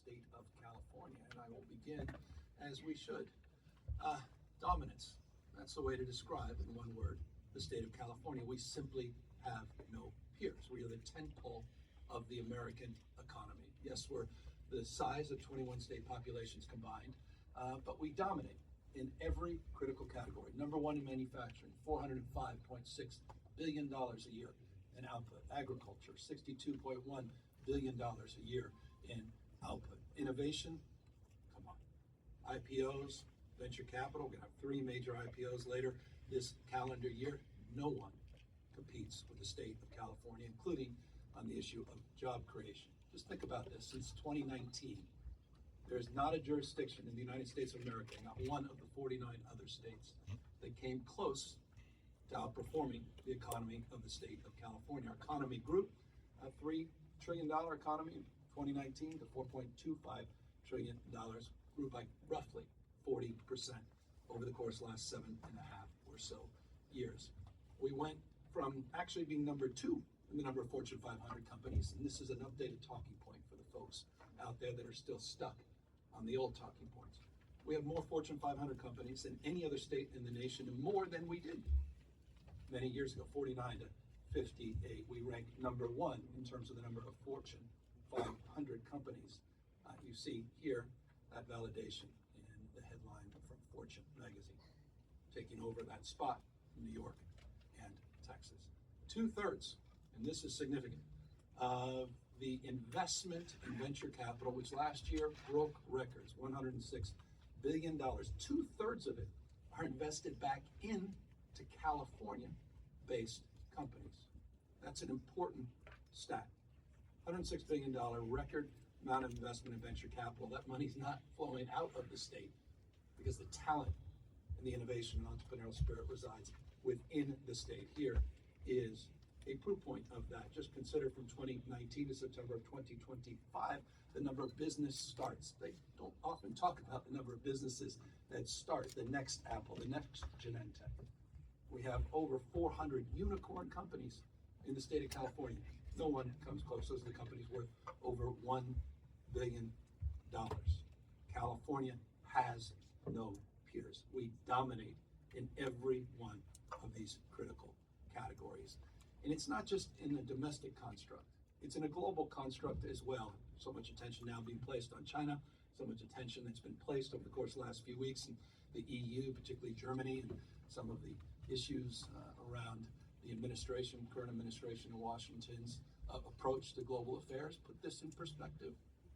state of California. And I will begin, as we should, dominance. That's the way to describe, in one word, the state of California. We simply have no peers. We are the tentpole of the American economy. Yes, we're the size of 21 state populations combined, but we dominate in every critical category. Number one in manufacturing, $405.6 billion a year in output. Agriculture, $62.1 billion a year in output. Innovation, come on. IPOs, venture capital, we're gonna have 3 major IPOs later this calendar year. No one competes with the state of California, including on the issue of job creation. Just think about this. Since 2019, there's not a jurisdiction in the United States of America, not one of the 49 other states, that came close to outperforming the economy of the state of California. Our economy grew, a $3 trillion economy in 2019 to $4.25 trillion, grew by roughly 40% over the course of the last 7.5 or so years. We went from actually being number 2 in the number of Fortune 500 companies, and this is an updated talking point for the folks out there that are still stuck on the old talking points. We have more Fortune 500 companies than any other state in the nation, and more than we did many years ago, 49 to 58. We ranked number 1 in terms of the number of Fortune 500 companies. You see here that validation in the headline from Fortune magazine, taking over that spot in New York and Texas. 2/3, and this is significant, of the investment in venture capital, which last year broke records, $106 billion. 2/3 of it are invested back into California-based companies. That's an important stat. $106 billion record amount of investment in venture capital. That money's not flowing out of the state because the talent and the innovation and entrepreneurial spirit resides within the state. Here is a proof point of that. Just consider from 2019 to September of 2025, the number of business starts. They don't often talk about the number of businesses that start, the next Apple, the next Genentech. We have over 400 unicorn companies in the state of California. No one comes close. Those are the companies worth over $1 billion. California has no peers. We dominate in every one of these critical categories. And it's not just in the domestic construct, it's in a global construct as well. So much attention now being placed on China, so much attention that's been placed over the course of the last few weeks in the EU, particularly Germany, and some of the issues around the administration, current administration in Washington's approach to global affairs. Put this in perspective.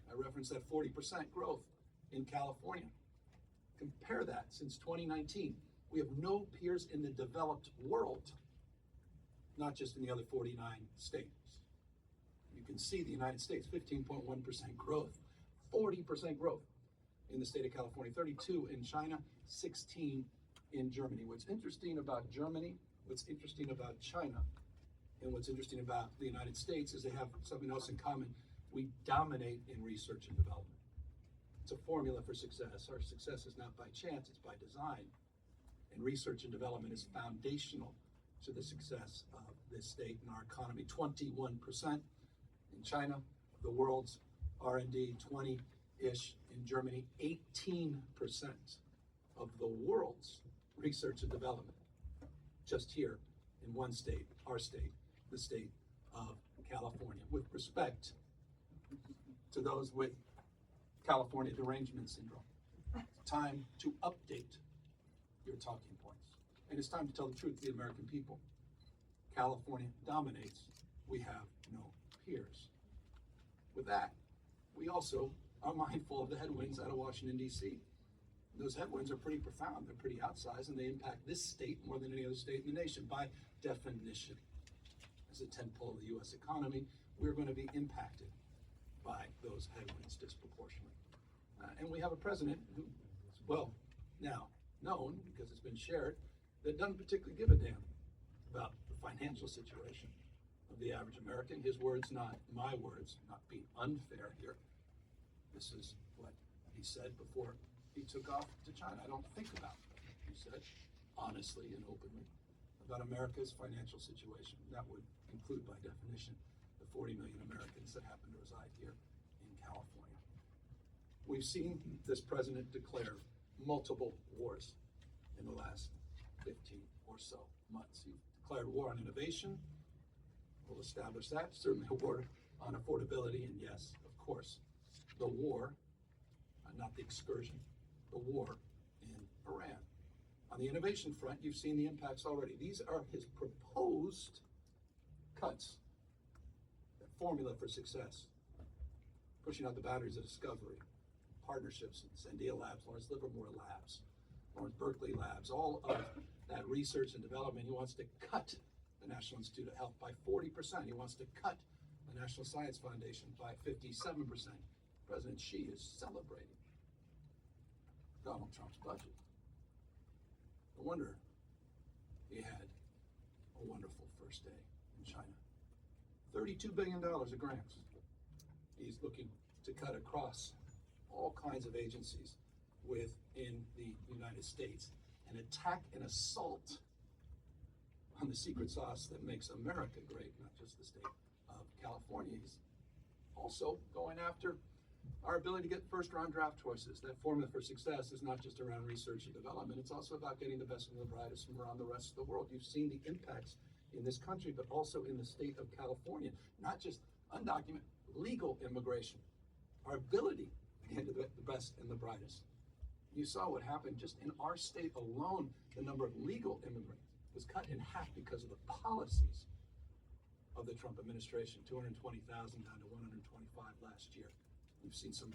I referenced that 40% growth in California. Compare that since 2019. We have no peers in the developed world, not just in the other 49 states. You can see the United States, 15.1% growth, 40% growth in the state of California, 32 in China, 16 in Germany. What's interesting about Germany, what's interesting about China, and what's interesting about the United States is they have something else in common. We dominate in research and development. It's a formula for success. Our success is not by chance, it's by design. And research and development is foundational to the success of this state and our economy. 21% in China, the world's R&D, 20-ish in Germany, 18% of the world's research and development, just here in one state, our state, the state of California. With respect to those with California derangement syndrome, it's time to update your talking points. And it's time to tell the truth to the American people. California dominates. We have no peers. With that, we also are mindful of the headwinds out of Washington, D.C. Those headwinds are pretty profound. They're pretty outsized, and they impact this state more than any other state in the nation by definition. As a tentpole of the U.S. economy, we're going to be impacted by those headwinds disproportionately. And we have a president who is well now known, because it's been shared, that doesn't particularly give a damn about the financial situation of the average American. His words, not my words, not being unfair here. This is what he said before he took off to China. I don't think about, he said, honestly and openly, about America's financial situation. That would include, by definition, the 40 million Americans that happen to reside here in California. We've seen this president declare multiple wars in the last 15 or so months. He declared war on innovation. We'll establish that. Certainly a war on affordability, and yes, of course, the war, not the excursion, the war in Iran. On the innovation front, you've seen the impacts already. These are his proposed cuts, the formula for success. Pushing out the boundaries of discovery, partnerships, Sandia Labs, Lawrence Livermore Labs, Lawrence Berkeley Labs, all of that research and development. He wants to cut the National Institute of Health by 40%. He wants to cut the National Science Foundation by 57%. President Xi is celebrating Donald Trump's budget. No wonder he had a wonderful first day in China. $32 billion of grants. He's looking to cut across all kinds of agencies within the United States and attack and assault on the secret sauce that makes America great, not just the state of California. He's also going after our ability to get first-round draft choices. That formula for success is not just around research and development. It's also about getting the best and the brightest from around the rest of the world. You've seen the impacts in this country, but also in the state of California, not just undocumented, legal immigration, our ability to get the best and the brightest. You saw what happened just in our state alone. The number of legal immigrants was cut in half because of the policies of the Trump administration, 220,000 down to 125 last year. We've seen some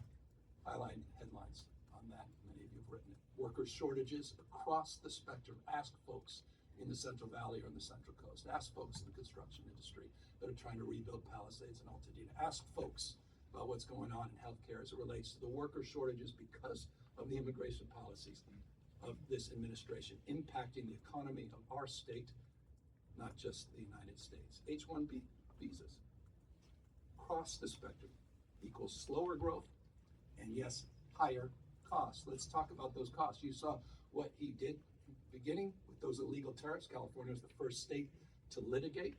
highlight headlines on that. Many of you have written it. Worker shortages across the spectrum. Ask folks in the Central Valley or in the Central Coast. Ask folks in the construction industry that are trying to rebuild Palisades and Altadena. Ask folks about what's going on in healthcare as it relates to the worker shortages because of the immigration policies of this administration impacting the economy of our state, not just the United States. H-1B visas across the spectrum equals slower growth and, yes, higher costs. Let's talk about those costs. You saw what he did beginning with those illegal tariffs. California was the first state to litigate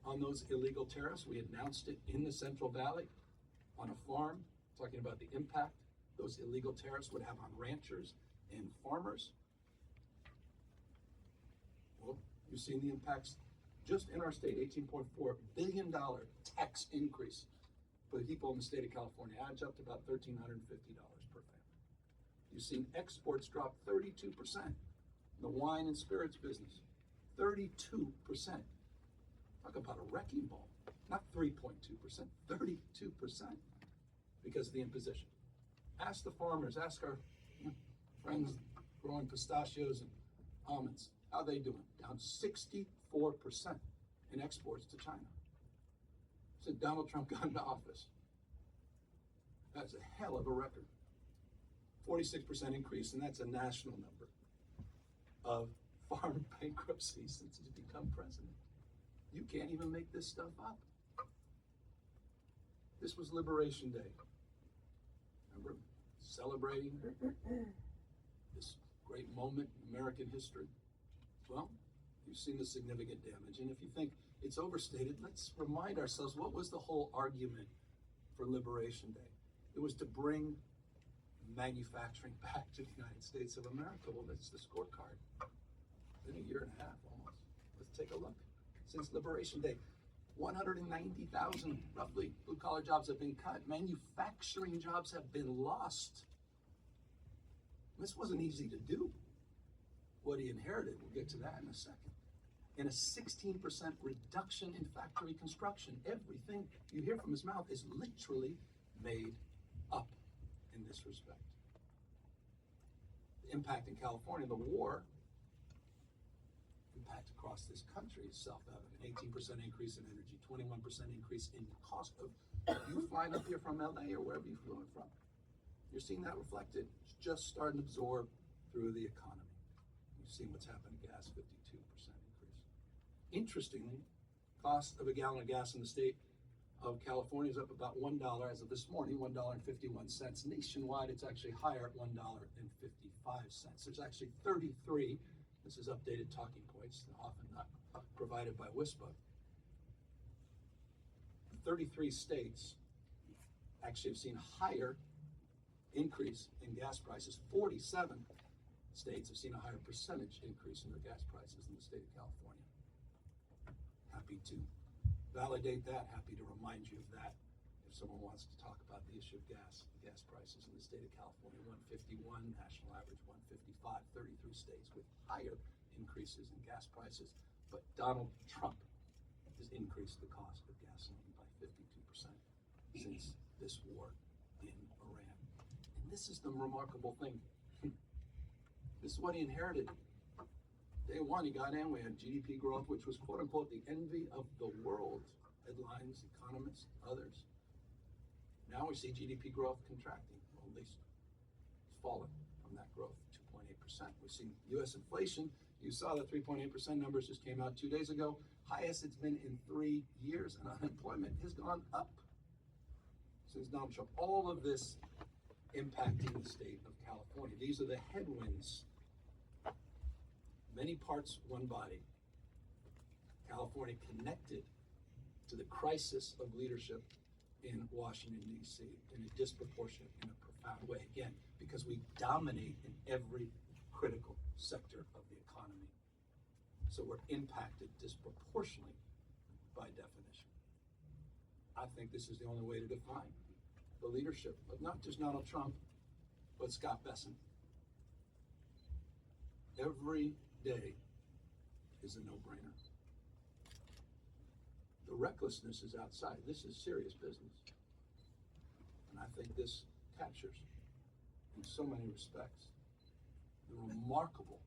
on those illegal tariffs. We announced it in the Central Valley on a farm, talking about the impact those illegal tariffs would have on ranchers and farmers. Well, you've seen the impacts just in our state. $18.4 billion tax increase for the people in the state of California. Adds up to about $1,350 per family. You've seen exports drop 32%. The wine and spirits business, 32%. Talk about a wrecking ball. Not 3.2%, 32% because of the imposition. Ask the farmers, ask our friends growing pistachios and almonds, how they doing? Down 64% in exports to China since Donald Trump got into office. That's a hell of a record. 46% increase, and that's a national number of farm bankruptcies since he's become president. You can't even make this stuff up. This was Liberation Day. Remember, celebrating this great moment in American history? Well, you've seen the significant damage. And if you think it's overstated, let's remind ourselves, what was the whole argument for Liberation Day? It was to bring manufacturing back to the United States of America. Well, that's the scorecard. Been a year and a half almost. Let's take a look. Since Liberation Day, 190,000 roughly blue-collar jobs have been cut. Manufacturing jobs have been lost. This wasn't easy to do. What he inherited, we'll get to that in a second. And a 16% reduction in factory construction. Everything you hear from his mouth is literally made up in this respect. The impact in California, the war, impact across this country is self-evident. 18% increase in energy, 21% increase in the cost of you flying up here from LA or wherever you're flying from. You're seeing that reflected. It's just starting to absorb through the economy. You've seen what's happened to gas, 52% increase. Interestingly, cost of a gallon of gas in the state of California is up about $1 as of this morning, $1.51. Nationwide, it's actually higher at $1.55. There's actually 33, this is updated talking points, often not provided by WISPA. 33 states actually have seen higher increase in gas prices. 47 states have seen a higher percentage increase in their gas prices than the state of California. Happy to validate that, happy to remind you of that if someone wants to talk about the issue of gas prices in the state of California. 151, national average 155, 33 states with higher increases in gas prices. But Donald Trump has increased the cost of gasoline by 52% since this war in Iran. And this is the remarkable thing. This is what he inherited. Day one, he got in, we had GDP growth, which was quote unquote the envy of the world. Headlines, economists, others. Now we see GDP growth contracting, or at least it's fallen from that growth, 2.8%. We've seen US inflation. You saw the 3.8% numbers just came out 2 days ago. Highest it's been in 3 years, and unemployment has gone up since Donald Trump. All of this impacting the state of California. These are the headwinds. Many parts, one body. California connected to the crisis of leadership in Washington, D.C. in a disproportionate, in a profound way. Again, because we dominate in every critical sector of the economy. So we're impacted disproportionately by definition. I think this is the only way to define the leadership of not just Donald Trump, but Scott Bessent. Every day is a no-brainer. The recklessness is outside. This is serious business. And I think this captures, in so many respects, the remarkable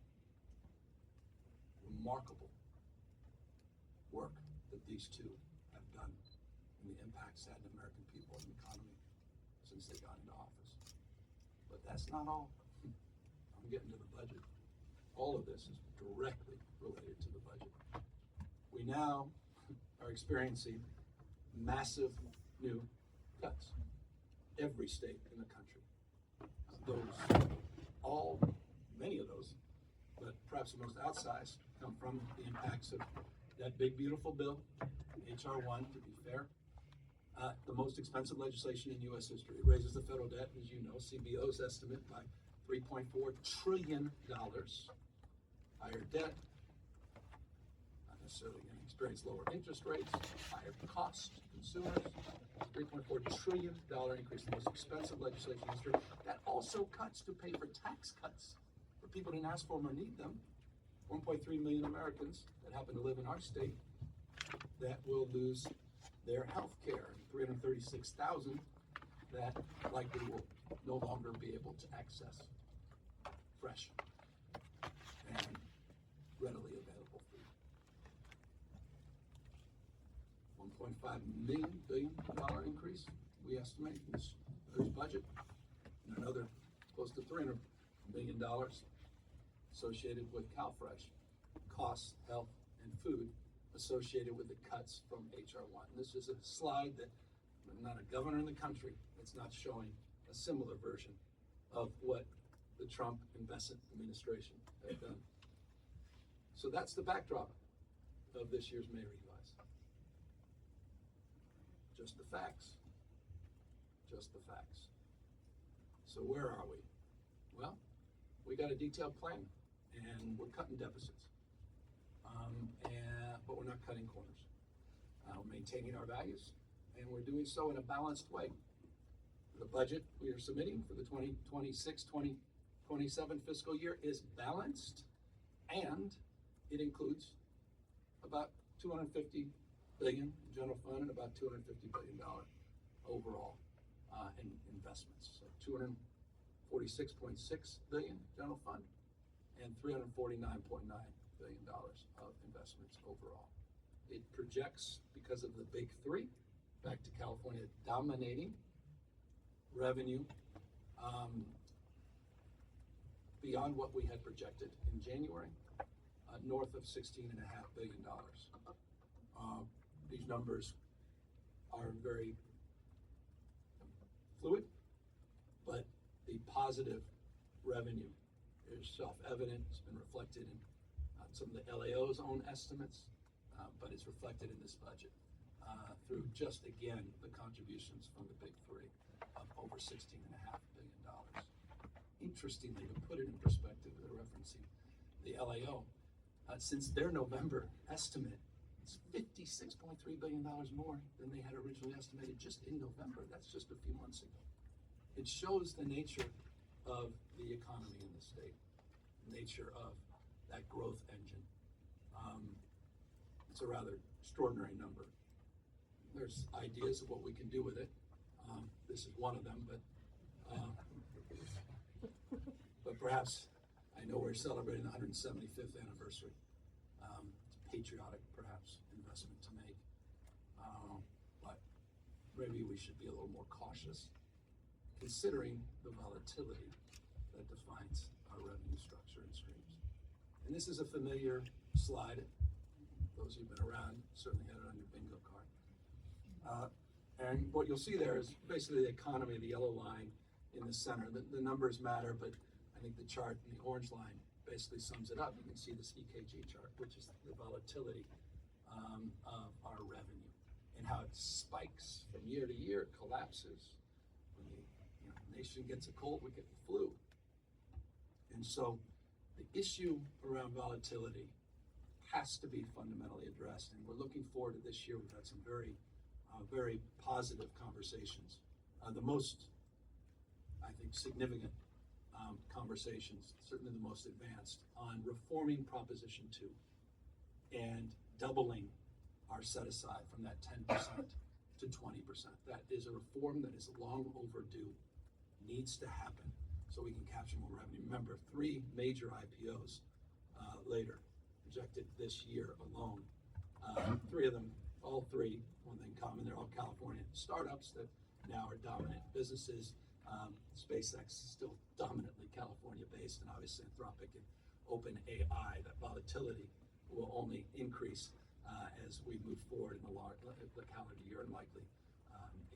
work that these two have done and the impacts had on American people and the economy since they got into office. But that's not all. I'm getting to the budget. All of this is directly related to the budget. We now are experiencing massive new cuts. Every state in the country. Many of those, but perhaps the most outsized, come from the impacts of that big, beautiful bill, H.R. 1, to be fair. The most expensive legislation in U.S. history. It raises the federal debt, as you know, CBO's estimate, by $3.4 trillion. Higher debt, not necessarily going to experience lower interest rates, higher costs to consumers. $3.4 trillion increase, the most expensive legislation in history. That also cuts to pay for tax cuts for people who didn't ask for them or need them. 1.3 million Americans that happen to live in our state that will lose their health care. 336,000 that likely will no longer be able to access fresh and readily available food. $1.5 billion increase, we estimate, in this year's budget, and another close to $300 million associated with CalFresh, costs, health, and food associated with the cuts from H.R. 1. This is a slide that I'm not a governor in the country. It's not showing a similar version of what the Trump and Bessent administration have done. So that's the backdrop of this year's May revise. Just the facts. Just the facts. So where are we? Well, we got a detailed plan, and we're cutting deficits. But we're not cutting corners. We're maintaining our values, and we're doing so in a balanced way. The budget we are submitting for the 2026-2027 fiscal year is balanced, and it includes about $250 billion in general fund and about $250 billion overall in investments. So $246.6 billion general fund and $349.9 billion of investments overall. It projects, because of the big three, back to California dominating revenue beyond what we had projected in January, north of $16.5 billion. These numbers are very fluid, but the positive revenue is self-evident. It's been reflected in some of the LAO's own estimates, but it's reflected in this budget through just, again, the contributions from the big three of over $16.5 billion. interestingly, to put it in perspective, they're referencing the LAO, since their November estimate, it's $56.3 billion more than they had originally estimated just in November. That's just a few months ago. It shows the nature of the economy in the state, the nature of that growth engine. It's a rather extraordinary number. There's ideas of what we can do with it. This is one of them, but perhaps, I know we're celebrating the 175th anniversary. It's a patriotic, perhaps, investment to make. But maybe we should be a little more cautious, considering the volatility that defines our revenue structure and streams. And this is a familiar slide. Those who've been around certainly had it on your bingo card. And what you'll see there is basically the economy, the yellow line in the center. The numbers matter, but I think the chart in the orange line basically sums it up. You can see this EKG chart, which is the volatility of our revenue and how it spikes from year to year, collapses. When the nation gets a cold, we get the flu. And so the issue around volatility has to be fundamentally addressed, and we're looking forward to this year. We've had some very positive conversations. The most, I think, significant conversations, certainly the most advanced, on reforming Proposition 2 and doubling our set aside from that 10% to 20%. That is a reform that is long overdue, needs to happen so we can capture more revenue. Remember, 3 major IPOs later, projected this year alone. 3 of them, all 3, one thing common, they're all California startups that now are dominant businesses. SpaceX is still dominantly California-based, and obviously Anthropic and OpenAI. That volatility will only increase as we move forward in the calendar year and likely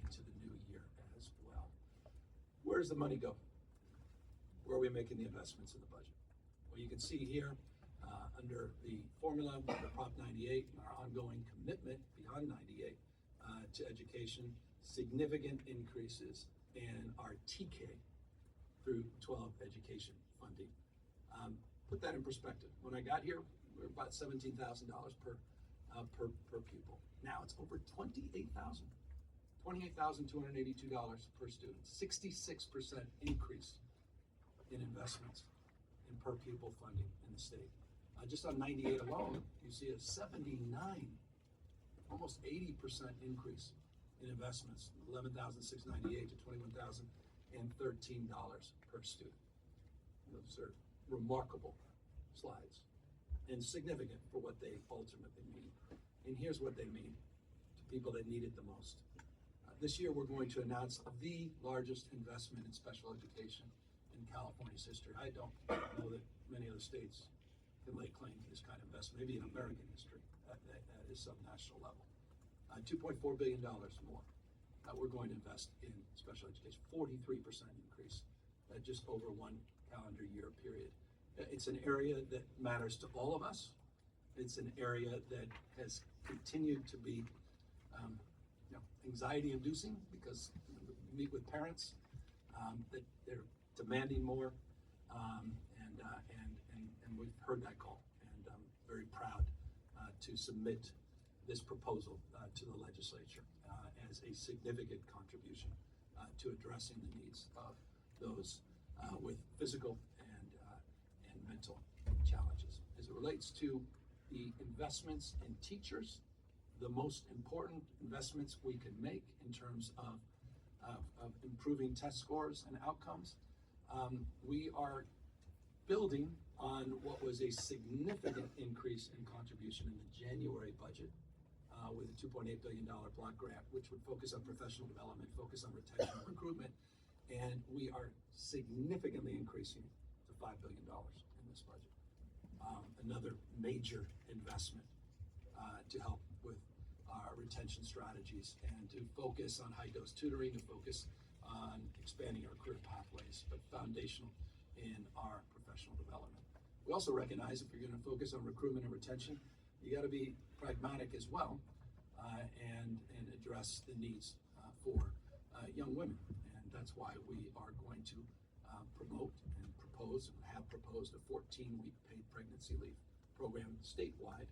into the new year as well. Where does the money go? Where are we making the investments in the budget? Well, you can see here under the formula, under Prop 98, and our ongoing commitment beyond 98 to education, significant increases in our TK through 12 education funding. Put that in perspective. When I got here, we were about $17,000 per pupil. Now it's over $28,282 per student. 66% increase in investments in per pupil funding in the state. Just on 98 alone, you see a 79, almost 80% increase in investments, $11,698 to $21,013 per student. Those are remarkable slides and significant for what they ultimately mean. And here's what they mean to people that need it the most. This year, we're going to announce the largest investment in special education in California's history. I don't know that many other states can lay claim to this kind of investment, maybe in American history at a subnational level. $2.4 billion more we're going to invest in special education, 43% increase just over one calendar year period. It's an area that matters to all of us. It's an area that has continued to be anxiety inducing because we meet with parents that they're demanding more, and we've heard that call, and I'm very proud to submit this proposal to the legislature as a significant contribution to addressing the needs of those with physical and mental challenges. As it relates to the investments in teachers, the most important investments we can make in terms of improving test scores and outcomes, we are building on what was a significant increase in contribution in the January budget with a $2.8 billion block grant, which would focus on professional development, focus on retention and recruitment, and we are significantly increasing to $5 billion in this budget. Another major investment to help with our retention strategies and to focus on high-dose tutoring, to focus on expanding our career pathways, but foundational in our professional development. We also recognize if you're going to focus on recruitment and retention, you got to be pragmatic as well and address the needs for young women. And that's why we are going to promote and propose and have proposed a 14-week paid pregnancy leave program statewide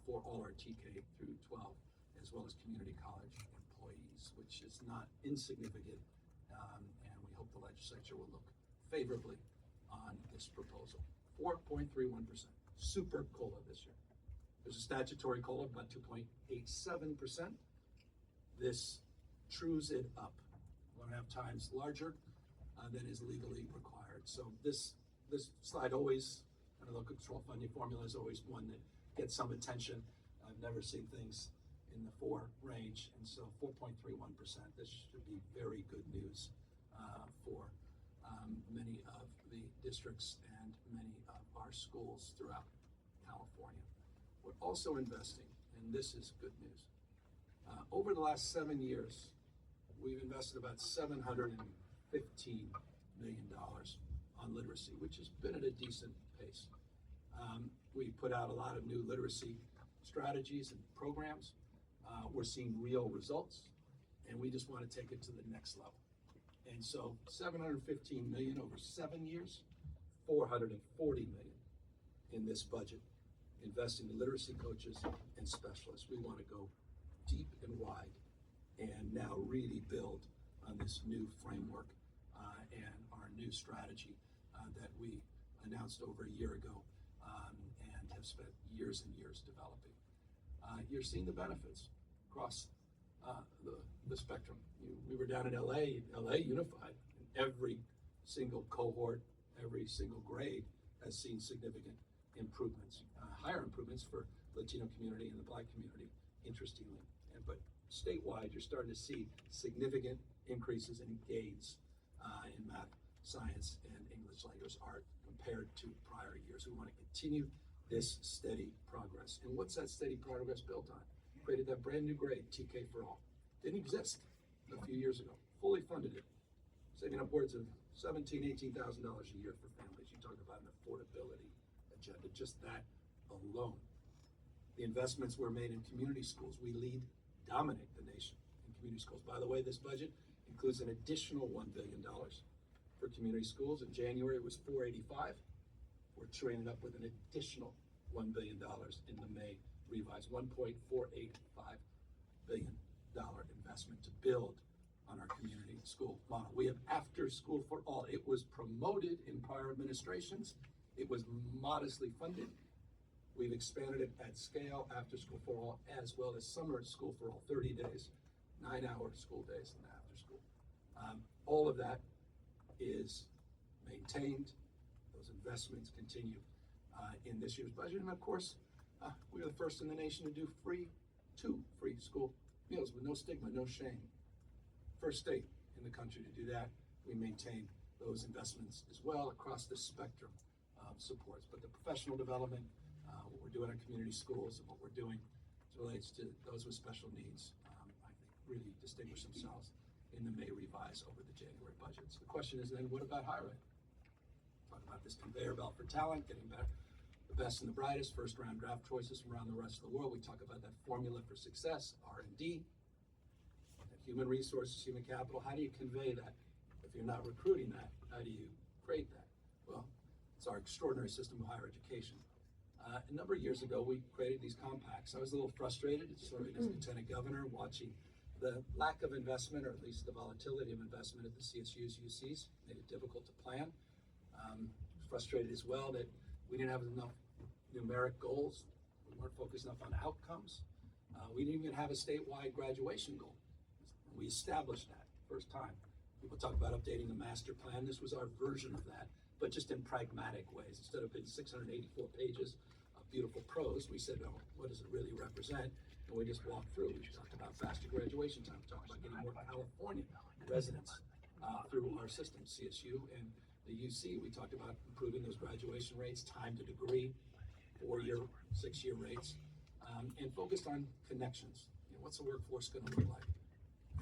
for all our TK through 12, as well as community college employees, which is not insignificant, and we hope the legislature will look favorably on this proposal. 4.31%, super COLA this year. There's a statutory COLA of about 2.87%. This trues it up 1.5 times larger than is legally required. So this slide always, and the local control funding formula is always one that gets some attention. I've never seen things in the 4 range, and so 4.31%. This should be very good news for many of the districts and many of our schools throughout California. We're also investing, and this is good news. Over the last 7 years, we've invested about $715 million on literacy, which has been at a decent pace. We put out a lot of new literacy strategies and programs. We're seeing real results, and we just want to take it to the next level. And so $715 million over 7 years, $440 million in this budget, investing in literacy coaches and specialists. We want to go deep and wide and now really build on this new framework and our new strategy that we announced over a year ago and have spent years and years developing. You're seeing the benefits across the spectrum. We were down in LA unified, and every single cohort, every single grade has seen significant improvements, higher improvements for Latino community and the Black community, interestingly. But statewide, you're starting to see significant increases in gains in math, science, and English language art compared to prior years. We want to continue this steady progress. And what's that steady progress built on? Created that brand new grade, TK for All. Didn't exist a few years ago. Fully funded it, saving upwards of $17,000, $18,000 a year for families. You talk about an affordability agenda, just that alone. The investments were made in community schools. We dominate the nation in community schools. By the way, this budget includes an additional $1 billion for community schools. In January, it was $485. We're training up with an additional $1 billion in the May revise, $1.485 billion investment to build on our community school model. We have after school for all. It was promoted in prior administrations. It was modestly funded. We've expanded it at scale, after school for all, as well as summer school for all, 30 days, 9-hour school days and after school. All of that is maintained. Those investments continue in this year's budget. And of course, we're the first in the nation to do two free school meals with no stigma, no shame. First state in the country to do that. We maintain those investments as well across the spectrum of supports. But the professional development, what we're doing in community schools, and what we're doing as relates to those with special needs, I think really distinguish themselves in the May revise over the January budgets. The question is then, what about higher ed? Talk about this conveyor belt for talent, getting better, the best and the brightest, first round draft choices from around the rest of the world. We talk about that formula for success, R&D, human resources, human capital. How do you convey that? If you're not recruiting that, how do you create that? Well, it's our extraordinary system of higher education. A number of years ago, we created these compacts. I was a little frustrated, serving as lieutenant governor, watching the lack of investment, or at least the volatility of investment at the CSUs, UCs, made it difficult to plan. Frustrated as well that we didn't have enough numeric goals. We weren't focused enough on outcomes. We didn't even have a statewide graduation goal. We established that first time. People talk about updating the master plan. This was our version of that, but just in pragmatic ways. Instead of being 684 pages of beautiful prose, we said, no, what does it really represent? And we just walked through. We talked about faster graduation time. We talked about getting more California residents through our system, CSU and the UC. We talked about improving those graduation rates, time to degree, 4-year, 6-year rates, and focused on connections. What's the workforce going to look like?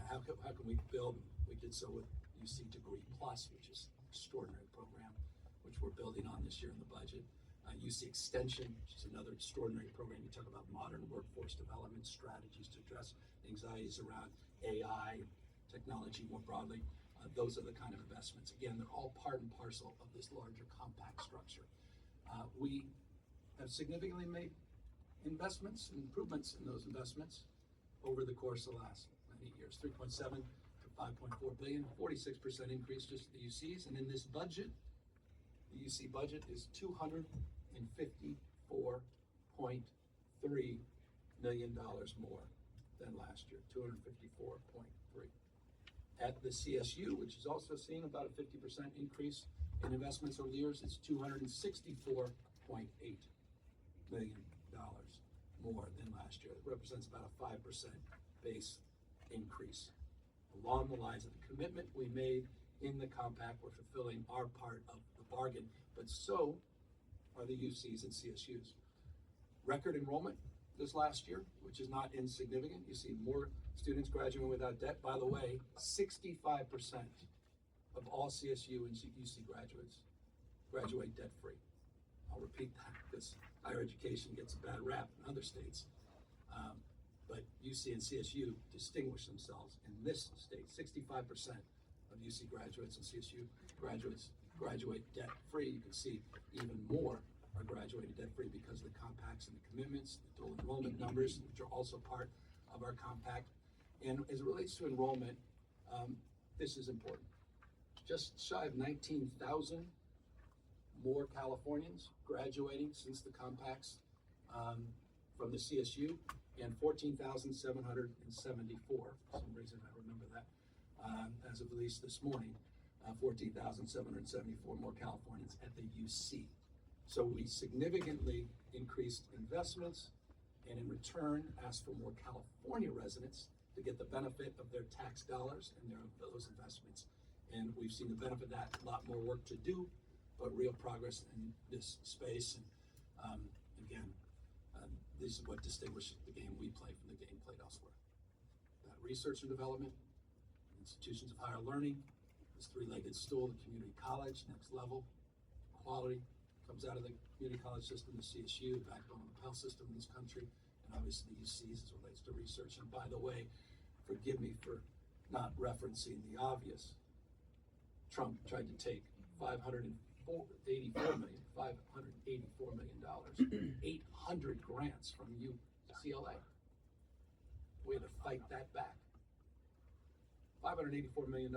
How can we build? We did so with UC Degree Plus, which is an extraordinary program, which we're building on this year in the budget. UC Extension, which is another extraordinary program. You talk about modern workforce development strategies to address anxieties around AI and technology more broadly. Those are the kind of investments. Again, they're all part and parcel of this larger compact structure. We have significantly made investments and improvements in those investments over the course of the last 8 years, 3.7 to 5.4 billion, 46% increase just at the UCs. And in this budget, the UC budget is $254.3 million more than last year, 254.3. At the CSU, which is also seeing about a 50% increase in investments over the years, it's $264.8 million more than last year. It represents about a 5% base increase. Along the lines of the commitment we made in the compact, we're fulfilling our part of the bargain, but so are the UCs and CSUs. Record enrollment this last year, which is not insignificant. You see more students graduating without debt. By the way, 65% of all CSU and UC graduates graduate debt-free. I'll repeat that because higher education gets a bad rap in other states. But UC and CSU distinguish themselves in this state. 65% of UC graduates and CSU graduates graduate debt-free. You can see even more are graduating debt-free because of the compacts and the commitments, the dual enrollment numbers, which are also part of our compact. And as it relates to enrollment, this is important. Just shy of 19,000 more Californians graduating since the compacts from the CSU, and 14,774. For some reason I remember that as of at least this morning, 14,774 more Californians at the UC. So we significantly increased investments, and in return asked for more California residents to get the benefit of their tax dollars and those investments. And we've seen the benefit of that. A lot more work to do, but real progress in this space. And again, this is what distinguishes the game we play from the game played elsewhere. Research and development, institutions of higher learning, this three-legged stool, the community college, next level, quality comes out of the community college system, the CSU, the backbone of the Pell system in this country, and obviously the UCs as it relates to research. And by the way, forgive me for not referencing the obvious. Trump tried to take $584 million, $800 grants from UCLA. We had to fight that back. $584 million,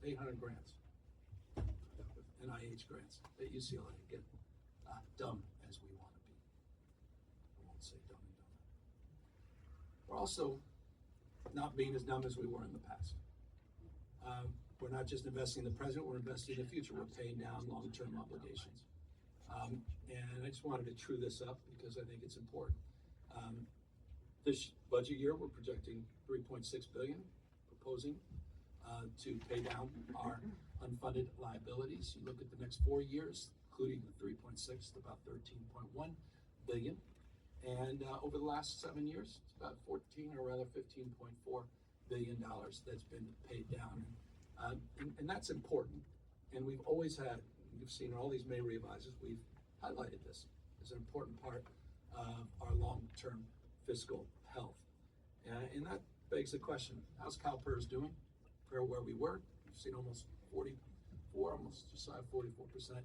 800 grants, NIH grants at UCLA. Get dumb as we want to be. I won't say dumb and dumber. We're also not being as dumb as we were in the past. We're not just investing in the present, we're investing in the future. We're paying down long-term obligations. And I just wanted to true this up because I think it's important. This budget year, we're projecting $3.6 billion, proposing to pay down our unfunded liabilities. You look at the next 4 years, including the 3.6, about 13.1 billion. And over the last 7 years, it's about 14 or rather $15.4 billion that's been paid down. And that's important. And we've always had, you've seen all these May revises, we've highlighted this as an important part of our long-term fiscal health. And that begs the question, how's CalPERS doing compared to where we were? We've seen almost 44, almost just shy of 44%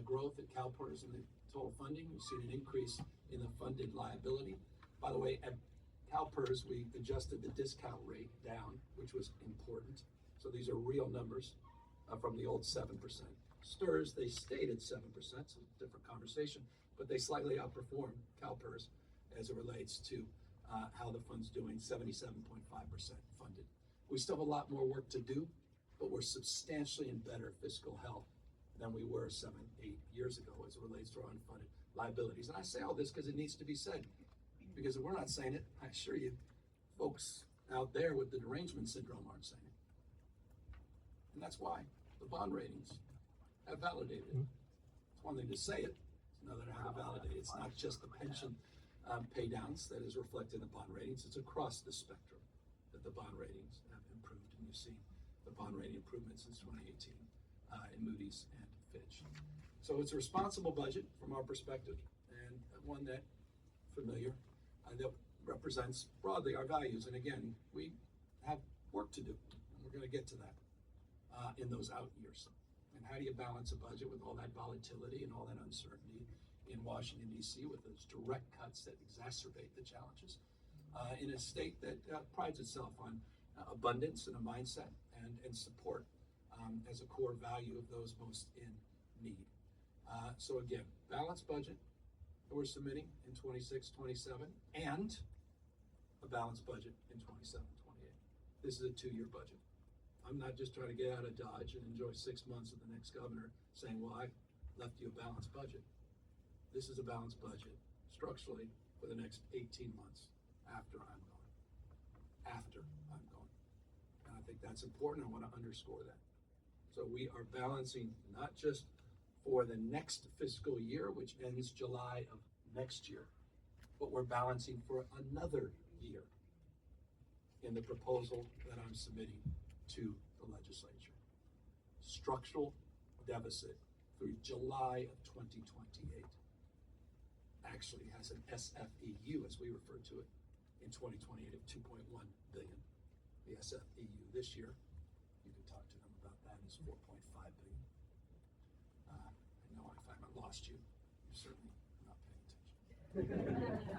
growth at CalPERS in the total funding. We've seen an increase in the funded liability. By the way, at CalPERS, we adjusted the discount rate down, which was important. So these are real numbers from the old 7%. STRS, they stayed at 7%, so it's a different conversation, but they slightly outperformed CalPERS as it relates to how the fund's doing, 77.5% funded. We still have a lot more work to do, but we're substantially in better fiscal health than we were 7, 8 years ago as it relates to our unfunded liabilities. And I say all this because it needs to be said, because if we're not saying it, I assure you, folks out there with the derangement syndrome aren't saying it. And that's why the bond ratings have validated it. It's one thing to say it, it's another to have it validated. It's not just the pension pay downs that is reflected in the bond ratings, it's across the spectrum that the bond ratings have improved. And you've seen the bond rating improvement since 2018 in Moody's and Fitch. So it's a responsible budget from our perspective, and one that that represents broadly our values. And again, we have work to do, and we're going to get to that. in those out years. And how do you balance a budget with all that volatility and all that uncertainty in Washington, D.C., with those direct cuts that exacerbate the challenges in a state that prides itself on abundance and a mindset and support as a core value of those most in need. So again, balanced budget that we're submitting in 26, 27, and a balanced budget in 27, 28. This is a 2-year budget. I'm not just trying to get out of Dodge and enjoy 6 months of the next governor saying, well, I left you a balanced budget. This is a balanced budget structurally for the next 18 months after I'm gone. After I'm gone. And I think that's important. I want to underscore that. So we are balancing not just for the next fiscal year, which ends July of next year, but we're balancing for another year in the proposal that I'm submitting to the legislature. Structural deficit through July of 2028 actually has an SFEU, as we refer to it, in 2028 of 2.1 billion. The SFEU this year, you can talk to them about that, is 4.5 billion. I know if I haven't lost you, you're certainly not paying attention.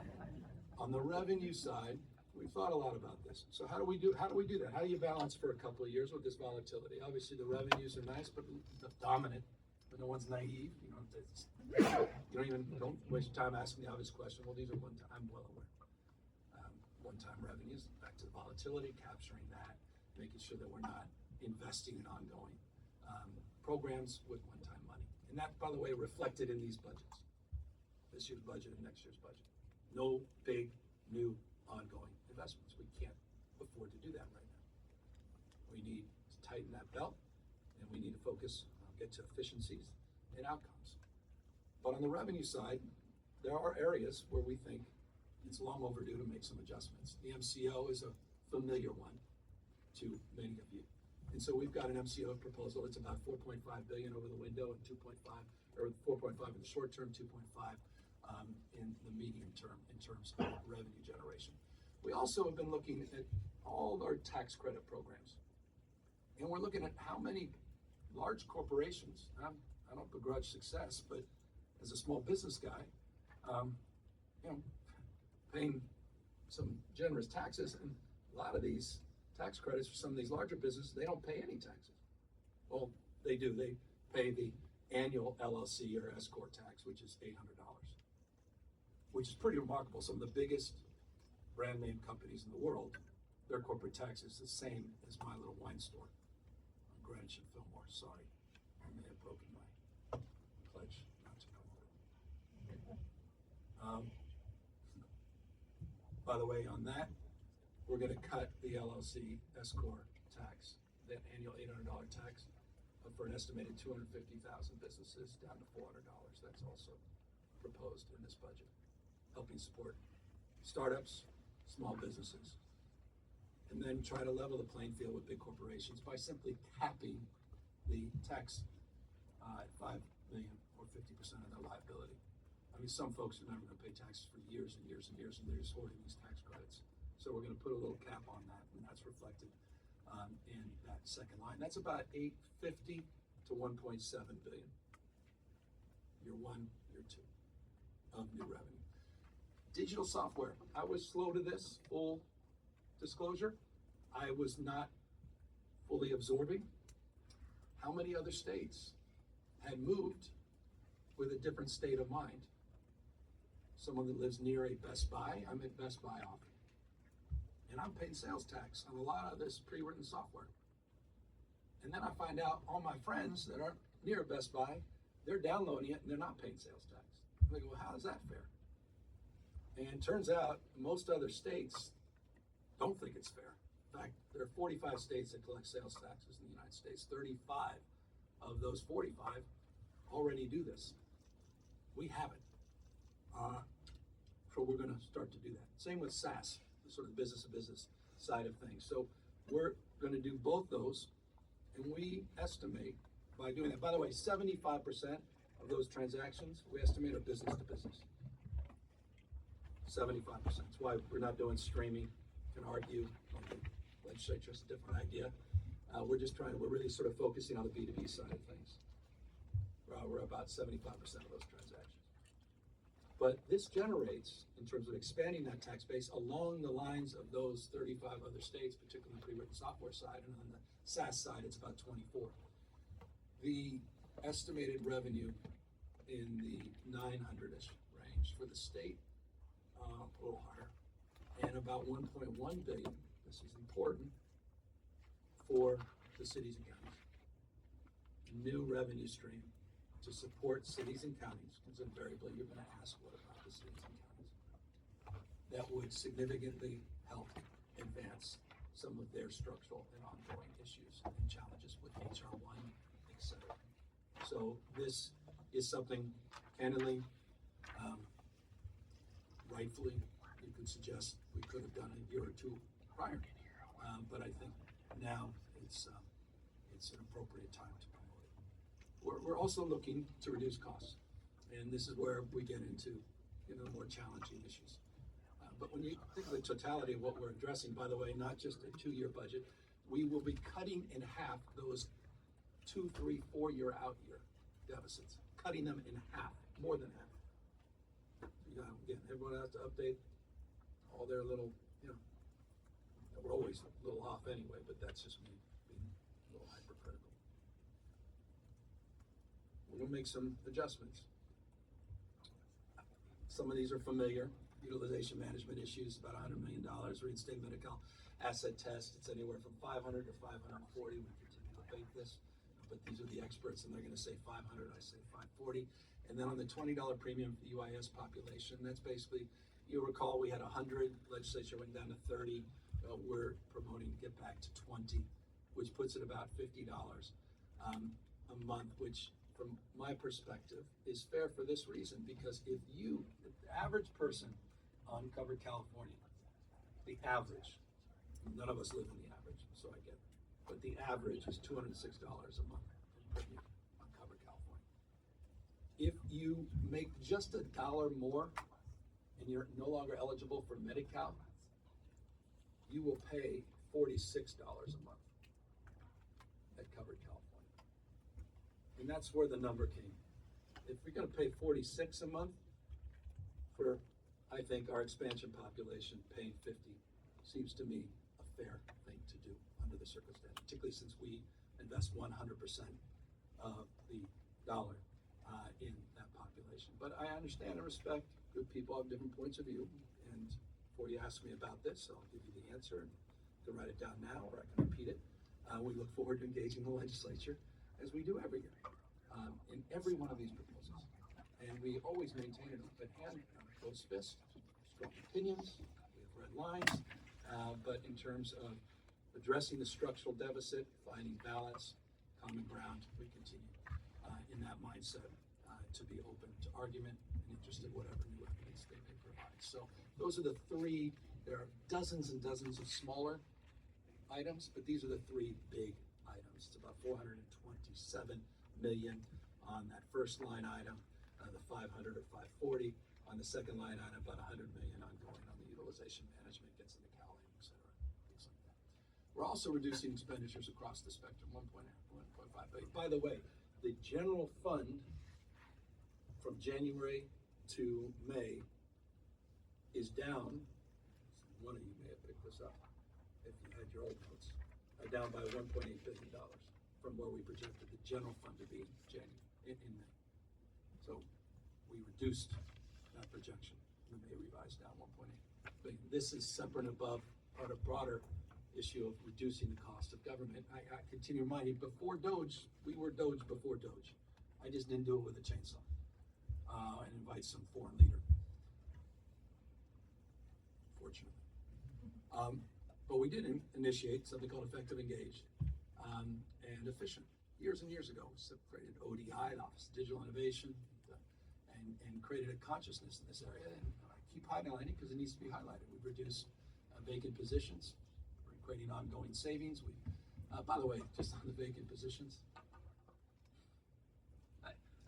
On the revenue side, we've thought a lot about this. So how do we do that? How do you balance for a couple of years with this volatility? Obviously the revenues are nice, but dominant, but no one's naive. Don't waste your time asking the obvious question. Well, these are one-time, I'm well aware. One-time revenues, back to the volatility, capturing that, making sure that we're not investing in ongoing programs with one-time money. And that, by the way, reflected in these budgets, this year's budget and next year's budget. No big, new, ongoing investments. We can't afford to do that right now. We need to tighten that belt, and we need to focus, get to efficiencies and outcomes. But on the revenue side, there are areas where we think it's long overdue to make some adjustments. The MCO is a familiar one to many of you. And so we've got an MCO proposal. It's about 4.5 billion over the window and 2.5, or 4.5 in the short term, 2.5 in the medium term in terms of revenue generation. We also have been looking at all of our tax credit programs. And we're looking at how many large corporations, I don't begrudge success, but as a small business guy, paying some generous taxes, and a lot of these tax credits for some of these larger businesses, they don't pay any taxes. Well, they do. They pay the annual LLC or S Corp tax, which is $800, which is pretty remarkable. Some of the biggest brand name companies in the world, their corporate tax is the same as my little wine store on Greenwich and Fillmore. Sorry, I may have broken my pledge not to come over. By the way, on that, we're going to cut the LLC S Corp tax, that annual $800 tax, for an estimated 250,000 businesses down to $400. That's also proposed in this budget, helping support startups, small businesses, and then try to level the playing field with big corporations by simply capping the tax at $5 million or 50% of their liability. I mean, some folks are never going to pay taxes for years and years and years, and they're just hoarding these tax credits. So we're going to put a little cap on that, and that's reflected in that second line. That's about $850 to $1.7 billion. Year one, year two of new revenue. Digital software. I was slow to this, full disclosure. I was not fully absorbing how many other states had moved with a different state of mind. Someone that lives near a Best Buy, I'm at Best Buy often. And I'm paying sales tax on a lot of this pre-written software. And then I find out all my friends that aren't near Best Buy, they're downloading it and they're not paying sales tax. I go, well, how is that fair? And it turns out most other states don't think it's fair. In fact, there are 45 states that collect sales taxes in the United States. 35 of those 45 already do this. We haven't. So we're going to start to do that. Same with SaaS, the sort of business-to-business side of things. So we're going to do both those, and we estimate by doing that. By the way, 75% of those transactions, we estimate are business-to-business. 75%. That's why we're not doing streaming. Can argue. The legislature has a different idea. We're really sort of focusing on the B2B side of things. We're about 75% of those transactions. But this generates, in terms of expanding that tax base, along the lines of those 35 other states, particularly on the pre-written software side, and on the SaaS side, it's about 24. The estimated revenue in the 900-ish range for the state, a little higher, and about 1.1 billion, this is important, for the cities and counties. New revenue stream to support cities and counties, because invariably you're going to ask, what about the cities and counties? That would significantly help advance some of their structural and ongoing issues and challenges with HR1, et cetera. So this is something, candidly, rightfully, you could suggest we could have done a year or two prior. But I think now it's an appropriate time to promote it. We're also looking to reduce costs, and this is where we get into more challenging issues. But when you think of the totality of what we're addressing, by the way, not just a 2-year budget, we will be cutting in half those 2, 3, 4-year out year deficits, cutting them in half, more than half. Again, everyone has to update all their little, we're always a little off anyway, but that's just me being a little hypercritical. We're gonna make some adjustments. Some of these are familiar. Utilization management issues, about $100 million. Reinstate medical asset test, it's anywhere from 500 to 540. We continue to debate this, but these are the experts, and they're gonna say 500, I say 540. And then on the $20 premium for the UIS population, that's basically, you recall we had 100, legislature went down to 30. We're promoting to get back to 20, which puts it about $50 a month, which from my perspective is fair for this reason, because if the average person on covered California, the average, none of us live in the average, so I get it, but the average is $206 a month in premium on covered California. If you make just $1 more and you're no longer eligible for Medi-Cal, you will pay $46 a month at covered California. And that's where the number came. If we're gonna pay $46 a month for, I think, our expansion population, paying $50 seems to me a fair thing to do under the circumstance, particularly since we invest 100% of the dollar in that population. But I understand and respect good people have different points of view, and before you ask me about this, I'll give you the answer. You can write it down now, or I can repeat it. We look forward to engaging the legislature, as we do every year, in every one of these proposals. And we always maintain an open hand, closed fist, strong opinions, we have red lines, but in terms of addressing the structural deficit, finding balance, common ground, we continue in that mindset to be open to argument and interested in whatever new evidence they may provide. So those are the three. There are dozens and dozens of smaller items, but these are the three big items. It's about 427 million on that first line item, the 500 or 540 on the second line item, about 100 million ongoing on the utilization management, gets into Calif, et cetera, things like that. We're also reducing expenditures across the spectrum, 1.5 billion. By the way, the general fund from January to May is down. One of you may have picked this up if you had your old notes. Down by $1.8 billion from where we projected the general fund to be in May. So we reduced that projection. We may revise down 1.8 billion. This is separate and above part of broader issue of reducing the cost of government. I continue reminding, before Doge, we were Doge before Doge. I just didn't do it with a chainsaw and invite some foreign leader, fortunately. But we did initiate something called Effective Engaged and Efficient years and years ago. We created ODI, the Office of Digital Innovation, and created a consciousness in this area. And I keep highlighting it because it needs to be highlighted. We've reduced vacant positions. We're creating ongoing savings. By the way, just on the vacant positions,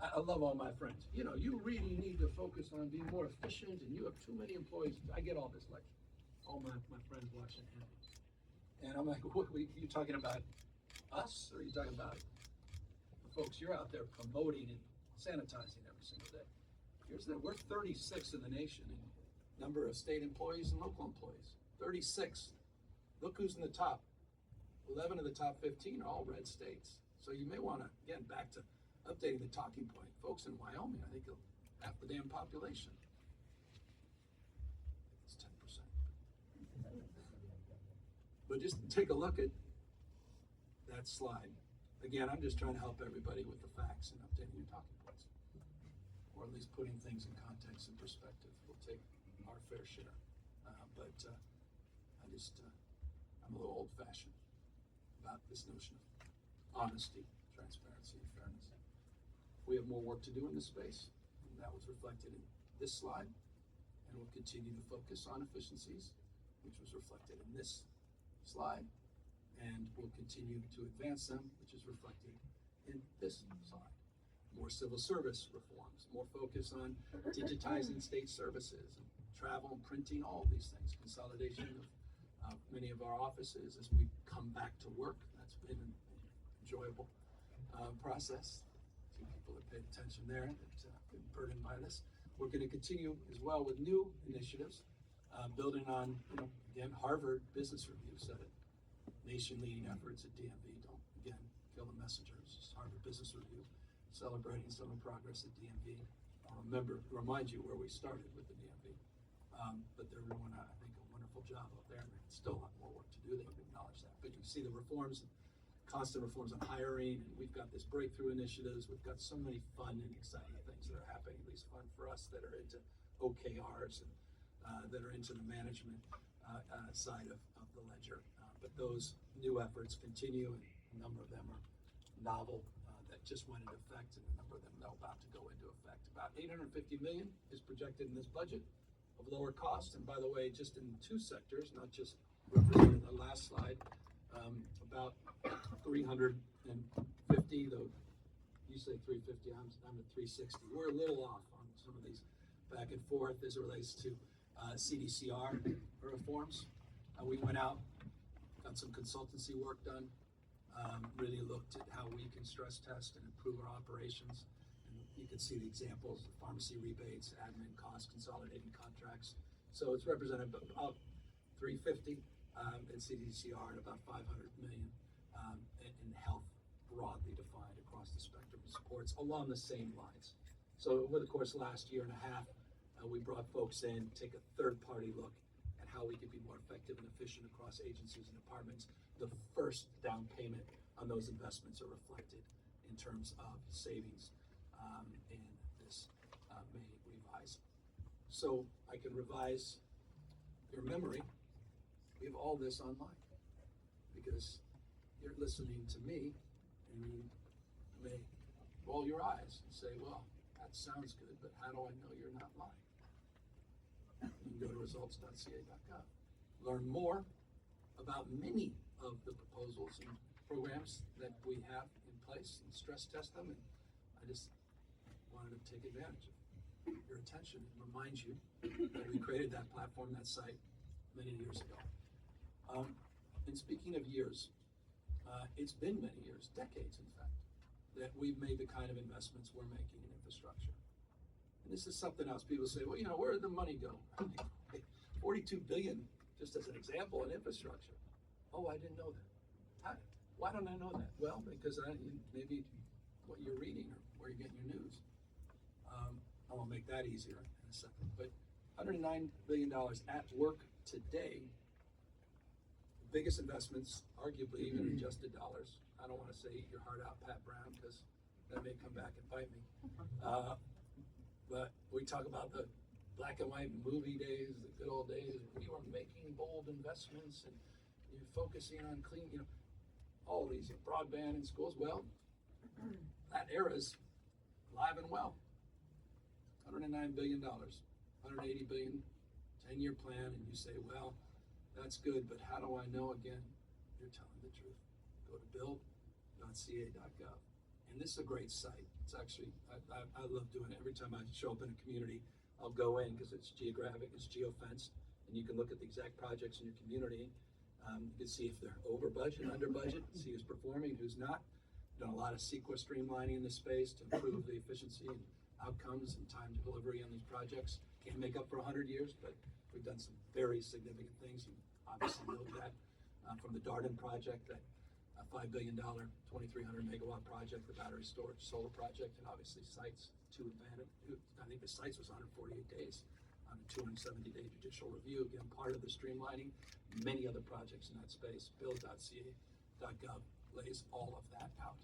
I love all my friends. You really need to focus on being more efficient, and you have too many employees. I get all this lecture. All my friends watching, and I'm like, what are you talking about? Us, or are you talking about the folks you're out there promoting and sanitizing every single day? We're 36 in the nation in number of state employees and local employees. 36. Look who's in the top. 11 of the top 15 are all red states. So you may want to, again, back to updating the talking point. Folks in Wyoming, I think half the damn population. It's 10%. But just take a look at that slide. Again, I'm just trying to help everybody with the facts and updating your talking points. Or at least putting things in context and perspective. We'll take our fair share. I'm a little old-fashioned about this notion of honesty, transparency, and fairness. We have more work to do in this space, and that was reflected in this slide, and we'll continue to focus on efficiencies, which was reflected in this slide, and we'll continue to advance them, which is reflected in this slide. More civil service reforms, more focus on digitizing state services, and travel and printing, all of these things, consolidation of many of our offices as we come back to work. That's been an enjoyable process. A few people that paid attention there that have been burdened by this. We're going to continue as well with new initiatives, building on, again, Harvard Business Review said it. Nation-leading efforts at DMV. Don't, again, kill the messenger. It's just Harvard Business Review celebrating some of the progress at DMV. I'll remind you where we started with the DMV. But they're doing, I think, a wonderful job up there, and there's still a lot more work to do. They acknowledge that. But you see the reforms, constant reforms on hiring, and we've got this breakthrough initiatives. We've got so many fun and exciting things that are happening, at least fun for us, that are into OKRs and that are into the management side of the ledger. But those new efforts continue, and a number of them are novel that just went into effect, and a number of them are about to go into effect. About $850 million is projected in this budget of lower cost, and by the way, just in two sectors, not just represented in the last slide, about 350, though you say 350, I'm at 360. We're a little off on some of these back and forth as it relates to CDCR reforms. We went out, got some consultancy work done, really looked at how we can stress test and improve our operations. You can see the examples of pharmacy rebates, admin costs, consolidating contracts. So it's represented about 350 in CDCR and about 500 million in health, broadly defined across the spectrum of supports along the same lines. So over the course of the last year and a half, we brought folks in, take a third-party look at how we could be more effective and efficient across agencies and departments. The first down payment on those investments are reflected in terms of savings. And this may revise. So I can revise your memory. We have all this online because you're listening to me, and you may roll your eyes and say, well, that sounds good, but how do I know you're not lying? You can go to results.ca.gov. Learn more about many of the proposals and programs that we have in place and stress test them. And I just wanted to take advantage of your attention and remind you that we created that platform, that site, many years ago. And speaking of years, it's been many years, decades in fact, that we've made the kind of investments we're making in infrastructure. And this is something else. People say, well, where did the money go? $42 billion, just as an example, in infrastructure. Oh, I didn't know that. Why don't I know that? Well, because maybe what you're reading or where you're getting your news. I will make that easier in a second. But $109 billion at work today. The biggest investments, arguably even adjusted dollars. I don't want to say eat your heart out, Pat Brown, because that may come back and bite me. But we talk about the black and white movie days, the good old days. We were making bold investments and you're focusing on clean, all these broadband in schools. Well, that era's alive and well. $109 billion, $180 billion, 10-year plan, and you say, well, that's good, but how do I know? Again, you're telling the truth. Go to build.ca.gov. And this is a great site. It's actually, I love doing it. Every time I show up in a community, I'll go in because it's geographic, it's geofenced, and you can look at the exact projects in your community. You can see if they're over budget, under budget, see who's performing, who's not. Done a lot of CEQA streamlining in this space to improve the efficiency and outcomes and time to delivery on these projects. Can't make up for 100 years, but we've done some very significant things. You obviously know that from the Darden project, that $5 billion, 2,300 megawatt project, the battery storage solar project, and obviously sites to advantage. I think the sites was 148 days on a 270-day judicial review. Again, part of the streamlining. Many other projects in that space. Build.ca.gov lays all of that out.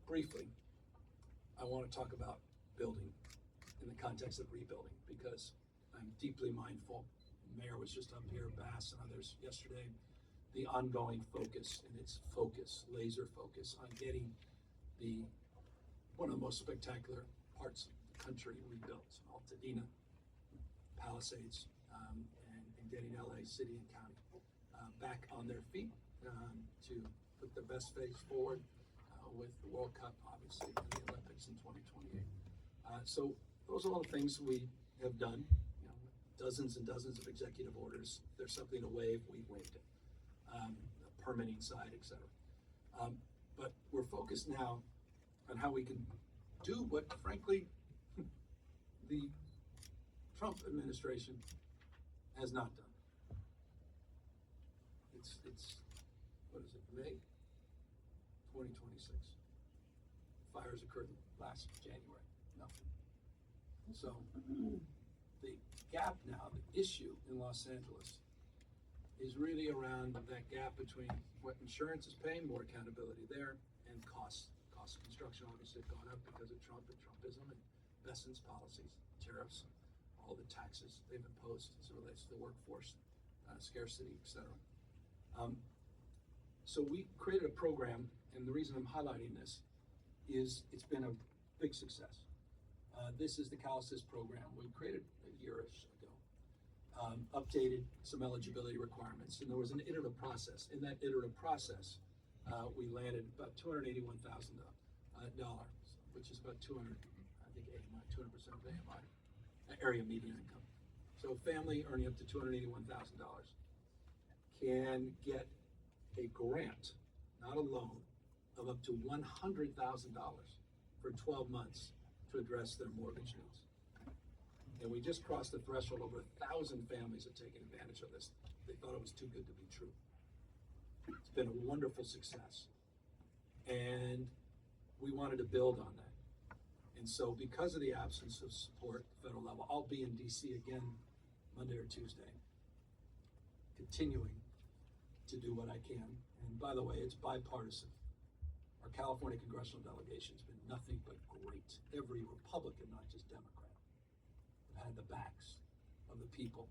Briefly, I want to talk about building in the context of rebuilding, because I'm deeply mindful. The mayor was just up here, Bass and others yesterday, the ongoing focus, and its focus, laser focus on getting one of the most spectacular parts of the country rebuilt, Altadena, Palisades, and getting LA City and County back on their feet to put their best face forward with the World Cup, obviously, and the Olympics in 2028. So those are all the things we have done. You know, dozens and dozens of executive orders. If there's something to waive, we've waived it. The permitting side, et cetera. But we're focused now on how we can do what, frankly, the Trump administration has not done. It's what is it, May 2026. Fires occurred last January, nothing. So the gap now, the issue in Los Angeles is really around that gap between what insurance is paying, more accountability there, and costs. Cost of construction obviously have gone up because of Trump and Trumpism and Besant's policies, tariffs, all the taxes they've imposed as it relates to the workforce, scarcity, et cetera. So we created a program, and the reason I'm highlighting this is it's been a big success. This is the Calif program we created a year-ish ago. Updated some eligibility requirements, and there was an iterative process. In that iterative process, we landed about $281,000, which is about 200% of the AMI, area median income. So a family earning up to $281,000 can get a grant, not a loan, of up to $100,000 for 12 months to address their mortgage needs. And we just crossed the threshold. Over 1,000 families have taken advantage of this. They thought it was too good to be true. It's been a wonderful success. And we wanted to build on that. And so because of the absence of support at the federal level, I'll be in DC again Monday or Tuesday, continuing to do what I can. And by the way, it's bipartisan. Our California congressional delegation has been nothing but great. Every Republican, not just Democrat, have had the backs of the people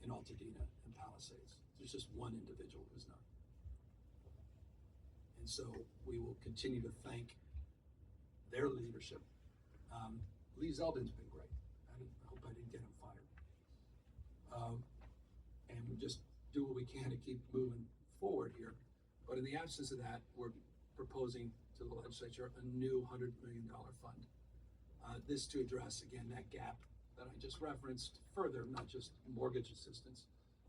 in Altadena and Palisades. There's just one individual who's not. And so we will continue to thank their leadership. Lee Zeldin's been great. I hope I didn't get him fired. And we just do what we can to keep moving forward here. But in the absence of that, we're proposing to the legislature a new $100 million fund. This to address, again, that gap that I just referenced further, not just mortgage assistance,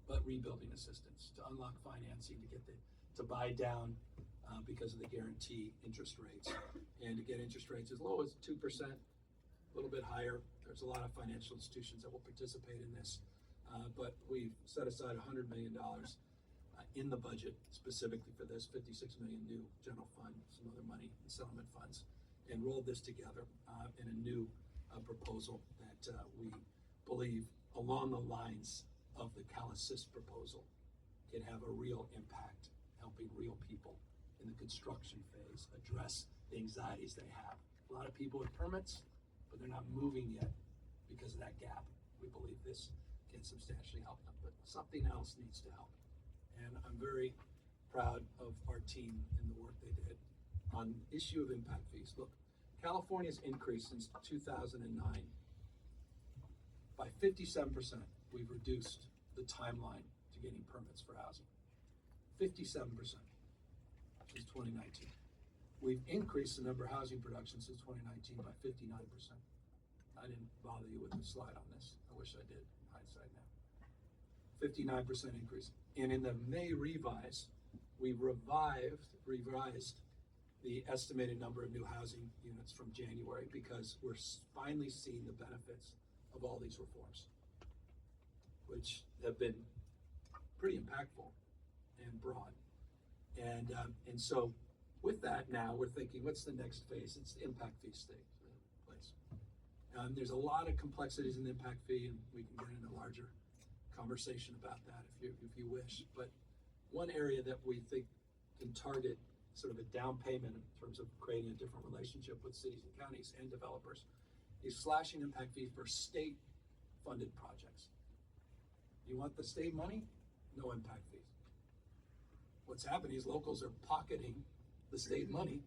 but rebuilding assistance, to unlock financing, to get to buy down because of the guarantee interest rates, and to get interest rates as low as 2%, a little bit higher. There's a lot of financial institutions that will participate in this, but we've set aside $100 million in the budget specifically for this, 56 million new general fund, some other money in settlement funds, and rolled this together in a new proposal that we believe, along the lines of the Calif proposal, can have a real impact, helping real people in the construction phase address the anxieties they have. A lot of people with permits, but they're not moving yet because of that gap. We believe this can substantially help them, but something else needs to help. And I'm very proud of our team and the work they did on the issue of impact fees. Look, California's increased since 2009 by 57%. We've reduced the timeline to getting permits for housing. 57% since 2019. We've increased the number of housing production since 2019 by 59%. I didn't bother you with the slide on this. I wish I did, in hindsight now. 59% increase. And in the May revise, we revised the estimated number of new housing units from January because we're finally seeing the benefits of all these reforms, which have been pretty impactful and broad. And so with that now, we're thinking, what's the next phase? It's the impact fee place. There's a lot of complexities in the impact fee, and we can get into a larger conversation about that if you wish. But one area that we think can target sort of a down payment in terms of creating a different relationship with cities and counties and developers is slashing impact fees for state-funded projects. You want the state money? No impact fees. What's happening is locals are pocketing the state money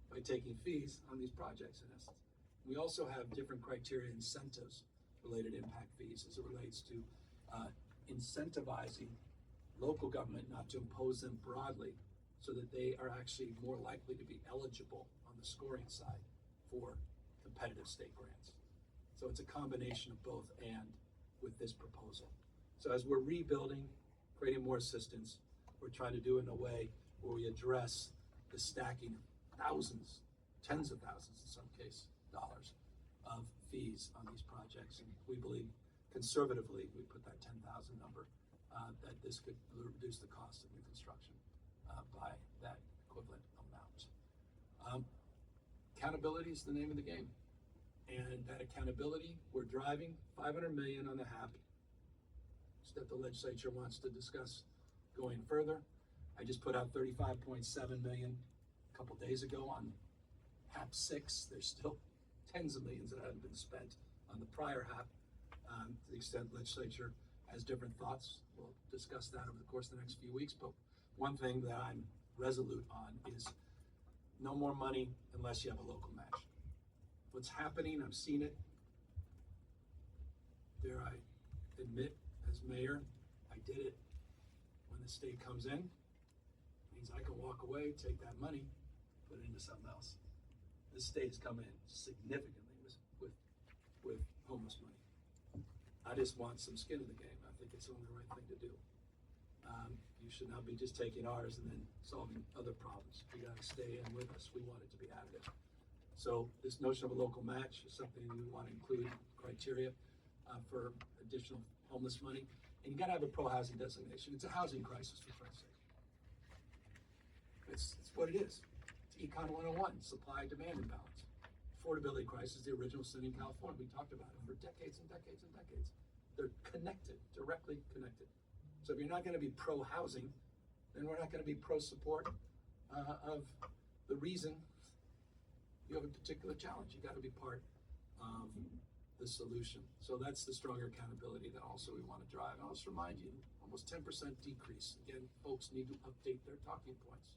by taking fees on these projects, in essence. We also have different criteria incentives related to impact fees as it relates to incentivizing local government not to impose them broadly so that they are actually more likely to be eligible on the scoring side for competitive state grants. So it's a combination of both and with this proposal. So as we're rebuilding, creating more assistance, we're trying to do it in a way where we address the stacking of thousands, tens of thousands in some case, dollars of fees on these projects. And we believe conservatively, we put that 10,000 number, that this could reduce the cost of new construction by that equivalent amount. Accountability is the name of the game. And that accountability, we're driving $500 million on the HAP that the legislature wants to discuss going further. I just put out $35.7 million a couple days ago on HAP 6. There's still tens of millions that haven't been spent on the prior HAP. To the extent legislature has different thoughts, we'll discuss that over the course of the next few weeks. But one thing that I'm resolute on is no more money unless you have a local match. What's happening, I've seen it. Dare I admit, as mayor, I did it. When the state comes in, it means I can walk away, take that money, put it into something else. This state has come in significantly with homeless money. I just want some skin in the game. I think it's only the right thing to do. You should not be just taking ours and then solving other problems. You got to stay in with us. We want it to be additive. So this notion of a local match is something we want to include criteria for additional homeless money. And you got to have a pro-housing designation. It's a housing crisis, for Christ's sake. It's what it is. It's Econ 101, supply-demand imbalance. Affordability crisis, the original sin in California. We talked about it for decades and decades and decades. They're connected, directly connected. So if you're not going to be pro-housing, then we're not going to be pro-support of the reason you have a particular challenge. You got to be part of the solution. So that's the stronger accountability that also we want to drive. And I'll just remind you, almost 10% decrease. Again, folks need to update their talking points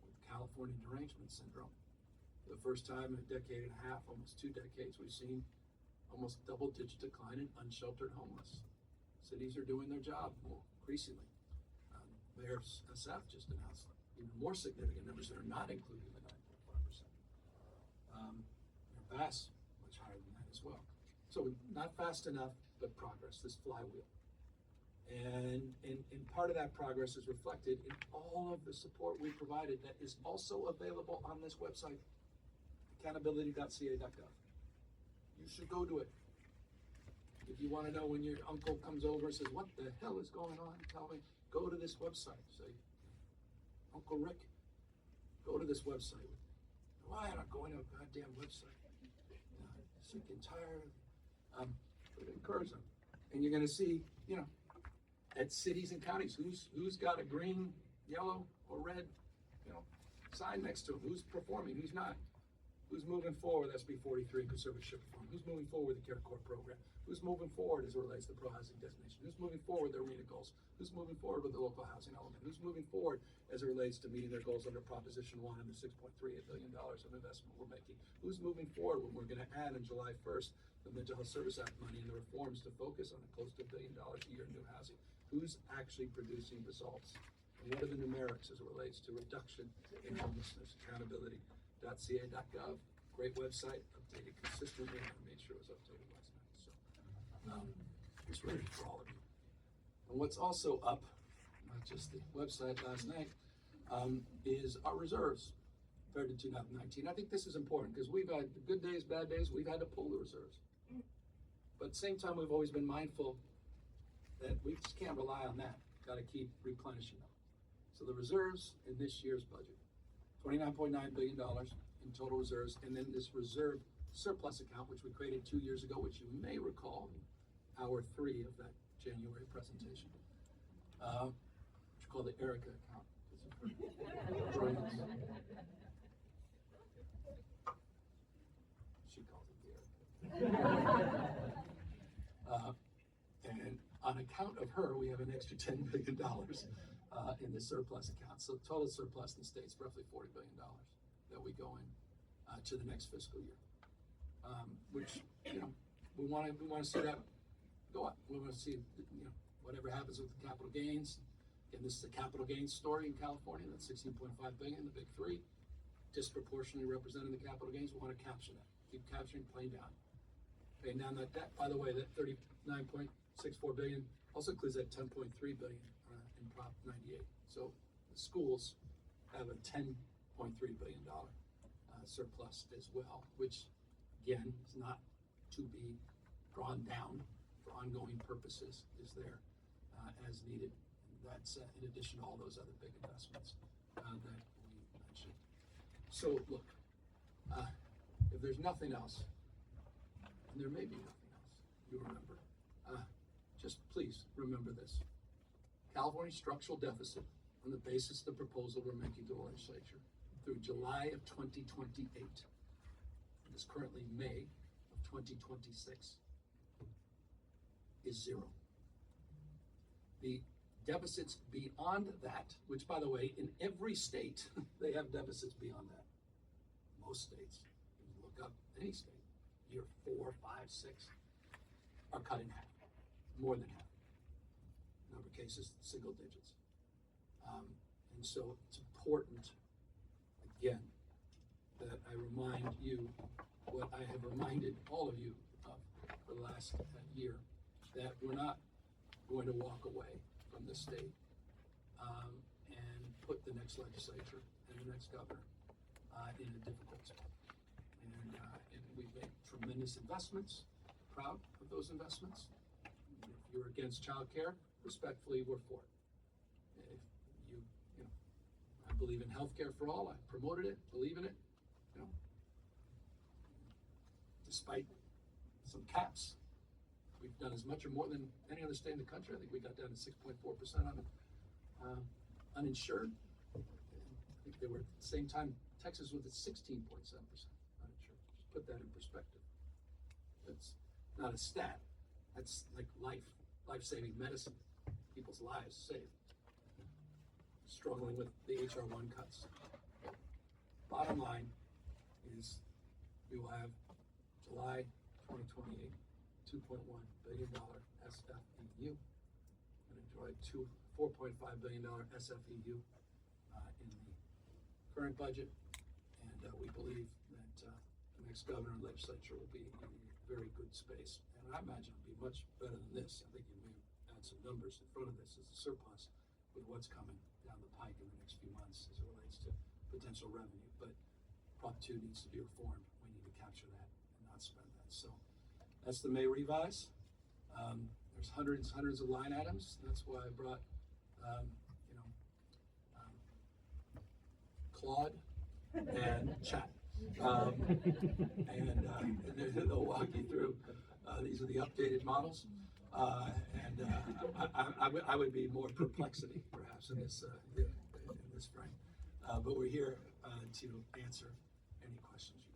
with California derangement syndrome. For the first time in a decade and a half, almost 2 decades, we've seen almost double-digit decline in unsheltered homeless. Cities are doing their job more increasingly. Mayor SF just announced even more significant numbers that are not included in the 9.5%. Bass, much higher than that as well. So not fast enough, but progress, this flywheel. And part of that progress is reflected in all of the support we provided that is also available on this website, accountability.ca.gov. You should go to it. If you want to know when your uncle comes over and says, what the hell is going on, tell me, go to this website. Say, Uncle Rick, go to this website. Why am I going to a goddamn website? Sick and tired. But encourage them. And you're going to see, at cities and counties, who's got a green, yellow, or red, sign next to them. Who's performing, who's not. Who's moving forward with SB 43 conservatorship reform? Who's moving forward with the CareCorps program? Who's moving forward as it relates to the pro-housing designation? Who's moving forward with their arena goals? Who's moving forward with the local housing element? Who's moving forward as it relates to meeting their goals under Proposition 1 and the $6.38 billion of investment we're making? Who's moving forward when we're going to add on July 1st the Mental Health Service Act money and the reforms to focus on close to $1 billion a year in new housing? Who's actually producing results? And what are the numerics as it relates to reduction in homelessness? Accountability.ca.gov. Great website, updated consistently, and I made sure it was updated last night. So, it's ready for all of you. And what's also up, not just the website last night, is our reserves compared to 2019. I think this is important because we've had good days, bad days, we've had to pull the reserves. But at the same time, we've always been mindful that we just can't rely on that. Got to keep replenishing them. So the reserves in this year's budget, $29.9 billion in total reserves, and then this reserve surplus account, which we created 2 years ago, which you may recall in hour 3 of that January presentation, which we call the Erica account. She calls it the Erica. And on account of her, we have an extra $10 billion in the surplus account. So total surplus in the state's roughly $40 billion that we go in to the next fiscal year, which we want to see that go up. We want to see whatever happens with the capital gains. And this is a capital gains story in California. That's $16.5 billion, the big three, disproportionately representing the capital gains. We want to capture that. Keep capturing, paying down that debt. By the way, that $39.64 billion also includes that $10.3 billion in Prop 98. So the schools have a $10.3 billion surplus as well, which again is not to be drawn down for ongoing purposes, is there as needed. That's in addition to all those other big investments that we mentioned. So look, if there's nothing else, and there may be nothing else, you remember, just please remember this. California's structural deficit on the basis of the proposal we're making to the legislature through July of 2028, is currently May of 2026, is zero. The deficits beyond that, which by the way, in every state, they have deficits beyond that. Most states, if you look up any state, year 4, 5, 6, are cut in half, more than half. In other cases, single digits. And so it's important, again, that I remind you what I have reminded all of you of for the last year, that we're not going to walk away from the state and put the next legislature and the next governor in a difficult spot. And we've made tremendous investments, proud of those investments. If you're against child care, respectfully, we're for it. If I believe in health care for all, I promoted it, believe in it, despite some caps. We've done as much or more than any other state in the country. I think we got down to 6.4% on uninsured. I think they were at the same time, Texas was at 16.7% uninsured. Just put that in perspective. That's not a stat. That's like life-saving medicine. People's lives saved. Struggling with the HR1 cuts. Bottom line is we will have July 2028, $2.1 billion SFEU, and enjoy $4.5 billion SFEU in the current budget, and we believe that the next governor and legislature will be in a very good space, and I imagine it'll be much better than this. I think you may add some numbers in front of this as a surplus with what's coming down the pike in the next few months as it relates to potential revenue, but Prop 2 needs to be reformed. We need to capture that and not spend that. So that's the May revise. There's hundreds of line items. That's why I brought, Claude and Chat, and they'll walk you through. These are the updated models, and I would be more perplexity perhaps in this frame, but we're here to answer any questions you